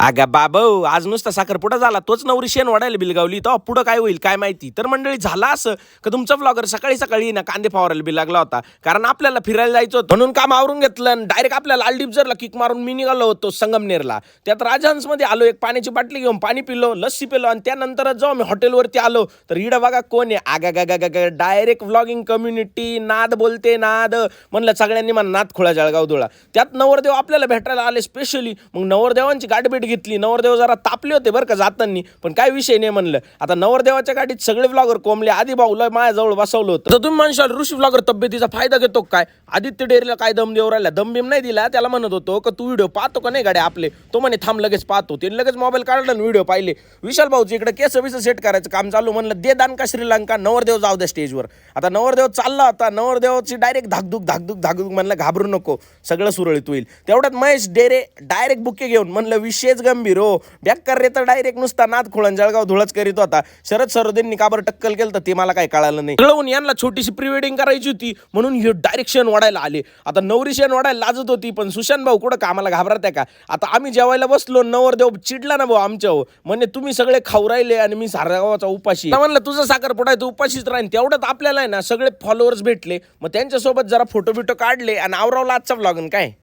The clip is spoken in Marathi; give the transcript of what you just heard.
अगा बाबा आज नुसता साखरपुडा झाला तोच नवरी शेण वाढायला बिलगावली तर पुढं काय होईल काय माहिती. तर मंडळी झाला असं का तुमचा व्लॉगर सकाळी सकाळी ना कांदे फवारायला बी लागला होता, कारण आपल्याला फिरायला जायचं होतं म्हणून काम आवरून घेतलं. डायरेक्ट आपल्याला आलडिपजरला किक मारून मी निघालो होतो संगमनेरला. त्यात राजहंसमध्ये आलो, एक पाण्याची बाटली घेऊन पाणी पिलो, लस्सी पिलो आणि त्यानंतर जेव्हा मी हॉटेलवरती आलो तर इडं बघा कोण आहे. आगा गा गा गा डायरेक्ट व्लॉगिंग कम्युनिटी नाद बोलते नाद. म्हणलं सगळ्यांनी मला नाद खोळा जळगाव धुळा. त्यात नवरदेव आपल्याला भेटायला आले स्पेशली. मग नवरदेवांची गाठभेट घेतली. नवरदेव जरा तापले होते बरं का जाताना, पण काय विषय नाही म्हणलं. आता नवरदेवाच्या गाडीत सगळे व्लॉगर कोंबले. आधी भाऊला माझ्याजवळ बसवलं होतं. तर तुम्ही म्हणशाल ऋषी व्लॉगर तब्येतीचा फायदा घेतो काय? आदित्य डेअरीला काय दम देऊ राहिला? दम बिम नाही दिला. त्याला म्हणत होतो का तू व्हिडिओ पाहतो का नाही गाड्या आपले? तो म्हणे थांब लगेच पाहतो. त्याने लगेच मोबाईल काढला आणि व्हिडिओ पाहिले. विशाल भाऊची इकडे केस बिस सेट करायचं काम चालू. म्हणलं दे दान का श्रीलंका, नवरदेव जाऊ द्या स्टेजवर. आता नवरदेव चालला होता. नवरदेवाची डायरेक्ट धाकधूक धाकधूक धाकधूक. म्हणलं घाबरू नको, सगळं सुरळीत होईल. तेवढ्यात महेश डेरे डायरेक्ट बुके घेऊन. म्हणलं विषयच गंभीर हो. बॅक रे तर डायरेक्ट नुसता नाद खोळण जळगाव धुळच करीत होता. शरद सरोदेंनी का बरं टक्कल केलं तर ते मला काही कळालं नाही. कळवून यांना छोटीशी प्री वेडिंग करायची होती म्हणून हे डायरेक्शन वाढायला आले. आता नवरी शेण वाढायला लाजत होती, पण सुशांत भाऊ कुठं कामाला घाबरत आहे का? आता आम्ही जेवायला बसलो, नवरदेव चिडला ना भाऊ आमच्या म्हणजे तुम्ही सगळे खाऊ राहिले आणि मी साऱ्या गावाचा उपाशी. म्हणलं तुझं साखरपुडा आहे तू उपाशीच राहील. तेवढ्यात आपल्याला आहे ना सगळे फॉलोअर्स भेटले. मग त्यांच्यासोबत जरा फोटो बिटो काढले आणि आवरावला आजचा व्लॉग काय.